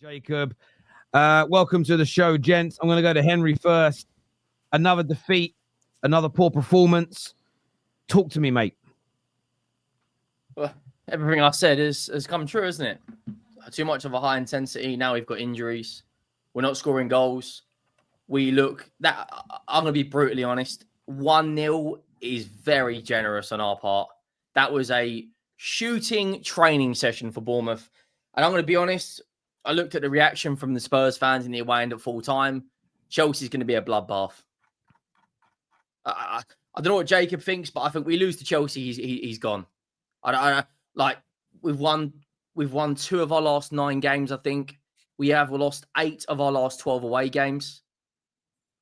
Jacob. Welcome to the show, gents. I'm going to go to Henry first. Another defeat, another poor performance. Talk to me, mate. Well, everything I said has come true, isn't it? Too much of a high intensity. Now we've got injuries. We're not scoring goals. I'm going to be brutally honest. 1-0 is very generous on our part. That was a shooting training session for Bournemouth. And I'm going to be honest, I looked at the reaction from the Spurs fans in the away end at full time. Chelsea's going to be a bloodbath. I don't know what Jacob thinks, but I think we lose to Chelsea, he's gone. We've won 2 of our last 9 games, I think. We have lost 8 of our last 12 away games.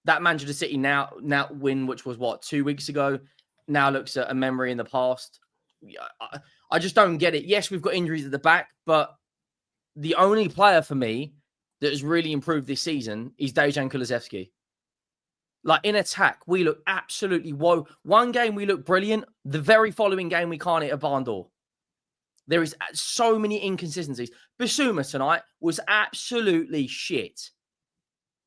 That Manchester City now win, which was 2 weeks ago, now looks at a memory in the past. I just don't get it. Yes, we've got injuries at the back, but the only player for me that has really improved this season is Dejan Kulusevski. Like, in attack, we look absolutely woe. One game we look brilliant. The very following game, we can't hit a barn door. There is so many inconsistencies. Bissouma tonight was absolutely shit.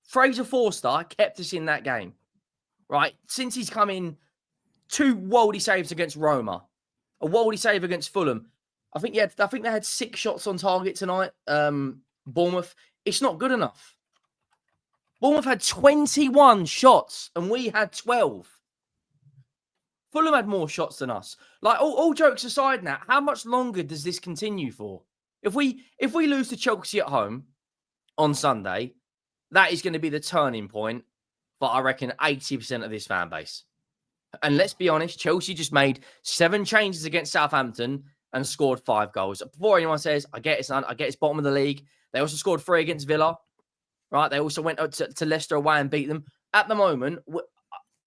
Fraser Forster kept us in that game, right? Since he's come in, 2 worldy saves against Roma, a worldy save against Fulham. I think they had 6 shots on target tonight. Bournemouth. It's not good enough. Bournemouth had 21 shots and we had 12. Fulham had more shots than us. Like, all jokes aside now, how much longer does this continue for? If we lose to Chelsea at home on Sunday, that is going to be the turning point for, I reckon, 80% of this fan base. And let's be honest, Chelsea just made 7 changes against Southampton and scored 5 goals. Before anyone says, I get it's bottom of the league. They also scored 3 against Villa, right? They also went to Leicester away and beat them. At the moment,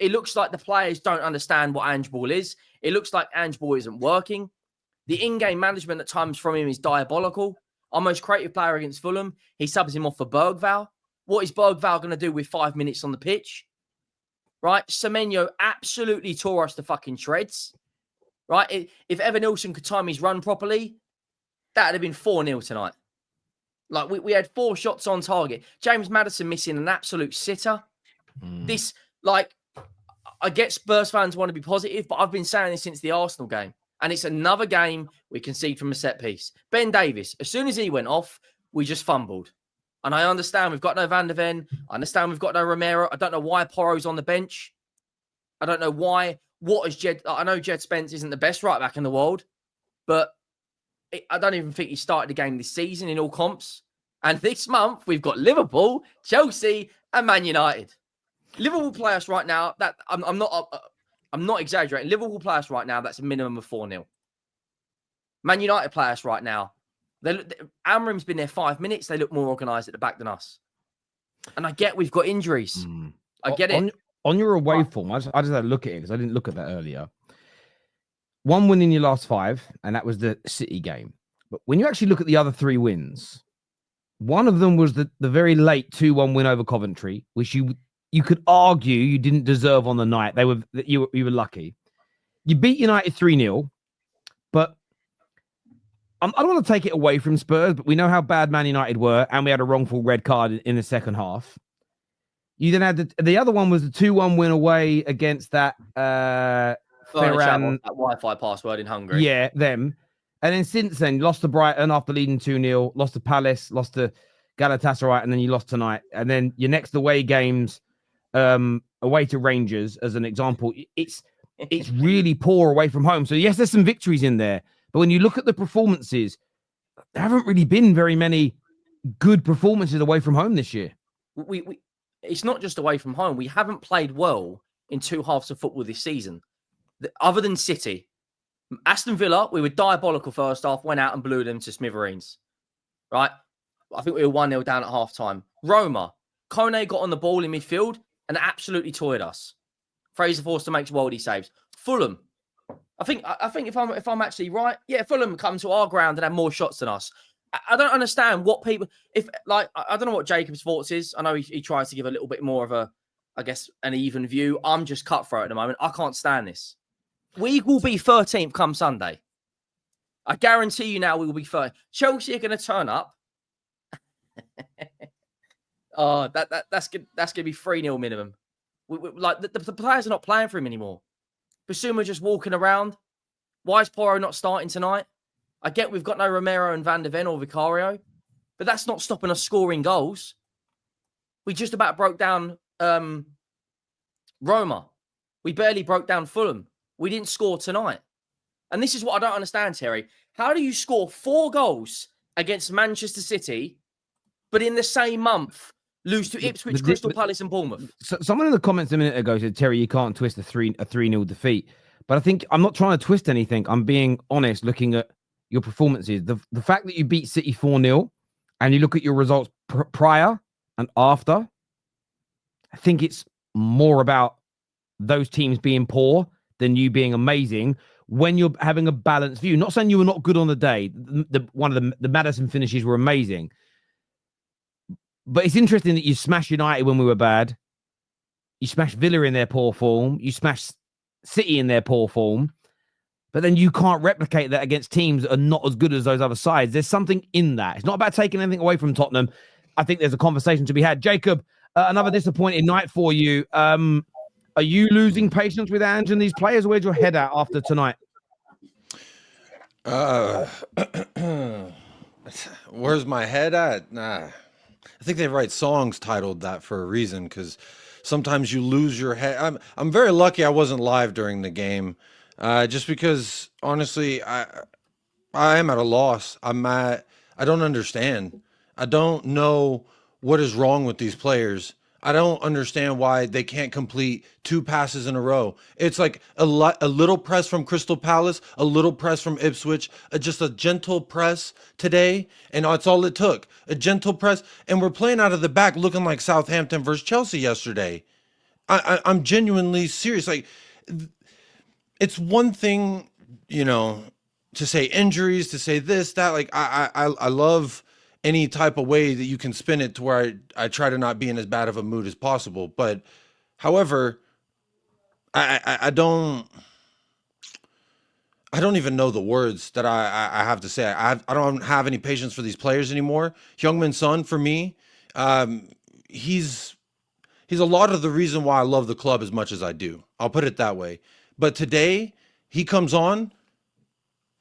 it looks like the players don't understand what Ange ball is. It looks like Ange ball isn't working. The in-game management at times from him is diabolical. Our most creative player against Fulham, he subs him off for Bergvall. What is Bergvall going to do with 5 minutes on the pitch? Right? Semenyo absolutely tore us to fucking shreds. Right? If Evan Nilsson could time his run properly, that would have been 4-0 tonight. Like, we had 4 shots on target. James Maddison missing an absolute sitter. I get Spurs fans want to be positive, but I've been saying this since the Arsenal game. And it's another game we concede from a set piece. Ben Davies, as soon as he went off, we just fumbled. And I understand we've got no Van der Ven. I understand we've got no Romero. I don't know why Porro's on the bench. I don't know why. What is Jed? I know Jed Spence isn't the best right back in the world, but I don't even think he started the game this season in all comps. And this month, we've got Liverpool, Chelsea, and Man United. Liverpool play us right now. That I'm not exaggerating. Liverpool play us right now. That's a minimum of 4-0. Man United play us right now. Amrim's been there 5 minutes. They look more organised at the back than us. And I get we've got injuries. I get it. On your away form, I just had a look at it because I didn't look at that earlier. 1 win in your last 5, and that was the City game. But when you actually look at the other 3 wins, one of them was the very late 2-1 win over Coventry, which you could argue you didn't deserve on the night. You were lucky. You beat United 3-0, but I don't want to take it away from Spurs, but we know how bad Man United were, and we had a wrongful red card in the second half. You then had the other one was the 2-1 win away against that Ferran, that Wi-Fi password in Hungary. Yeah, them. And then since then, lost to Brighton after leading 2-0, lost to Palace, lost to Galatasaray, and then you lost tonight. And then your next away games, away to Rangers, as an example, it's really poor away from home. So yes, there's some victories in there. But when you look at the performances, there haven't really been very many good performances away from home this year. It's not just away from home. We haven't played well in 2 halves of football this season. Other than City. Aston Villa, we were diabolical first half, went out and blew them to smithereens. Right? I think we were 1-0 down at half-time. Roma, Kone got on the ball in midfield and absolutely toyed us. Fraser Forster makes worldy saves. Fulham, I think if I'm actually right, yeah, Fulham come to our ground and had more shots than us. I don't understand what people, I don't know what Jacob's thoughts is. I know he tries to give a little bit more of an even view. I'm just cutthroat at the moment. I can't stand this. We will be 13th come Sunday. I guarantee you now we will be 13th. Chelsea are going to turn up Oh, that's good. That's gonna be 3-0 minimum. Like the players are not playing for him anymore. Basuma just walking around. Why is Porro not starting tonight? I get we've got no Romero and Van de Ven or Vicario, but that's not stopping us scoring goals. We just about broke down Roma. We barely broke down Fulham. We didn't score tonight. And this is what I don't understand, Terry. How do you score 4 goals against Manchester City, but in the same month lose to Ipswich, Crystal Palace, and Bournemouth? Someone in the comments a minute ago said, Terry, you can't twist a 3-0 defeat. But I think I'm not trying to twist anything. I'm being honest looking at your performances. The fact that you beat City 4-0 and you look at your results prior and after, I think it's more about those teams being poor than you being amazing when you're having a balanced view. Not saying you were not good on the day. One of the Maddison finishes were amazing. But it's interesting that you smashed United when we were bad. You smashed Villa in their poor form. You smashed City in their poor form. But then you can't replicate that against teams that are not as good as those other sides. There's something in that. It's not about taking anything away from Tottenham. I think there's a conversation to be had. Jacob, another disappointing night for you. Are you losing patience with Ange and these players? Where's your head at after tonight? Where's my head at? Nah. I think they write songs titled that for a reason, because sometimes you lose your head. I'm very lucky I wasn't live during the game, just because honestly I am at a loss. I don't understand. I don't know what is wrong with these players. I don't understand why they can't complete 2 passes in a row. It's like a little press from Crystal Palace, a little press from Ipswich, just a gentle press today, and that's all it took. A gentle press, and we're playing out of the back looking like Southampton versus Chelsea yesterday. I'm genuinely serious. Like, it's one thing, to say injuries, to say this, that. Like, I love any type of way that you can spin it to where I try to not be in as bad of a mood as possible. But however, I don't even know the words that I have to say. I don't have any patience for these players anymore. Heung-min Son, for me, he's a lot of the reason why I love the club as much as I do. I'll put it that way. But today he comes on,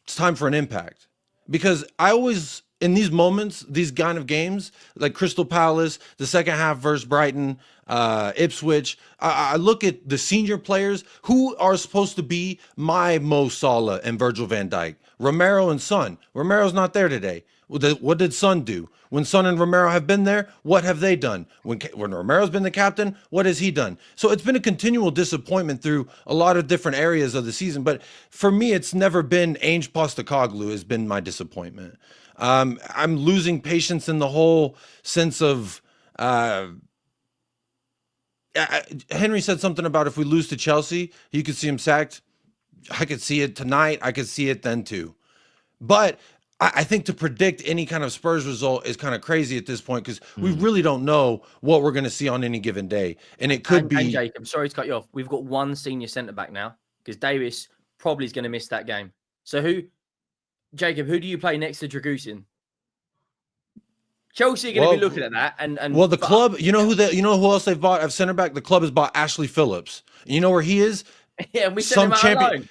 it's time for an impact. Because I always, in these moments, these kind of games, like Crystal Palace, the second half versus Brighton, Ipswich, I look at the senior players who are supposed to be my Mo Salah and Virgil van Dijk, Romero and Son. Romero's not there today. What did Son do? When Son and Romero have been there, what have they done? When Romero's been the captain, what has he done? So it's been a continual disappointment through a lot of different areas of the season. But for me, it's never been Ange Postecoglou has been my disappointment. I'm losing patience in the whole sense of Henry said something about if we lose to Chelsea, you could see him sacked. I could see it tonight. I could see it then too. But I think to predict any kind of Spurs result is kind of crazy at this point, because we really don't know what we're going to see on any given day. And it could be... And Jacob, sorry to cut you off. We've got one senior centre-back now, because Davis probably is going to miss that game. So Jacob, who do you play next to Dragusin? Chelsea are going to be looking at that. Well, the club, you know who else they've bought of centre-back? The club has bought Ashley Phillips. You know where he is? Yeah, we sent him out alone.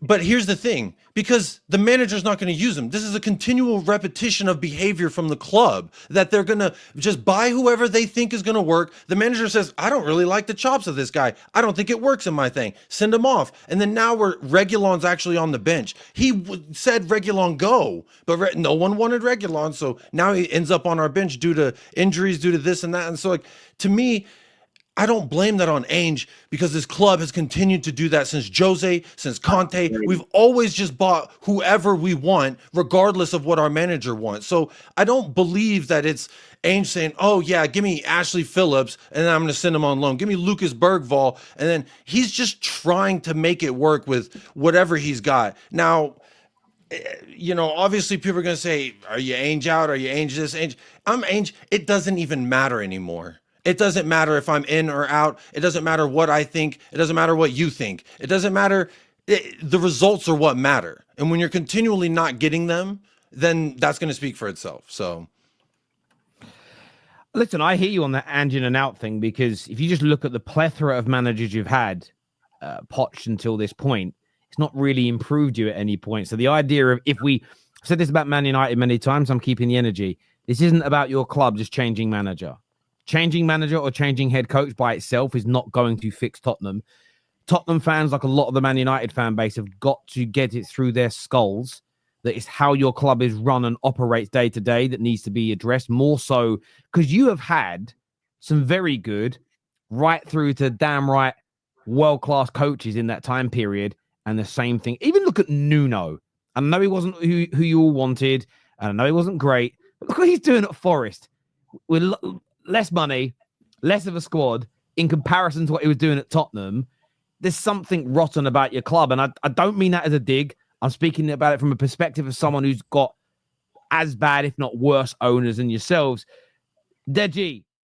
But here's the thing, because the manager's not going to use him. This is a continual repetition of behavior from the club, that they're going to just buy whoever they think is going to work. The manager says, I don't really like the chops of this guy. I don't think it works in my thing. Send him off. And then now Reguilon's actually on the bench. He said Reguilon go, but no one wanted Reguilon. So now he ends up on our bench due to injuries, due to this and that. And so, like, to me, I don't blame that on Ange, because this club has continued to do that since Jose, since Conte. We've always just bought whoever we want, regardless of what our manager wants. So I don't believe that it's Ange saying, oh yeah, give me Ashley Phillips and then I'm going to send him on loan. Give me Lucas Bergvall. And then he's just trying to make it work with whatever he's got. Now, obviously people are going to say, are you Ange out? Are you Ange this? Ange? I'm Ange. It doesn't even matter anymore. It doesn't matter if I'm in or out. It doesn't matter what I think. It doesn't matter what you think. It doesn't matter. The results are what matter. And when you're continually not getting them, then that's going to speak for itself. So Listen, I hear you on the Ange in and out thing, because if you just look at the plethora of managers you've had, Poch until this point, it's not really improved you at any point. So the idea of, I've said this about Man United many times, I'm keeping the energy. This isn't about your club just changing manager. Changing manager or changing head coach by itself is not going to fix Tottenham. Tottenham fans, like a lot of the Man United fan base, have got to get it through their skulls that it's how your club is run and operates day to day that needs to be addressed, more so because you have had some very good, right through to damn right, world-class coaches in that time period. And the same thing, even look at Nuno. I know he wasn't who you all wanted, and I know he wasn't great, but look what he's doing at Forest with less money, less of a squad in comparison to what he was doing at Tottenham. There's something rotten about your club, and I don't mean that as a dig. I'm speaking about it from a perspective of someone who's got as bad, if not worse, owners than yourselves. Deji,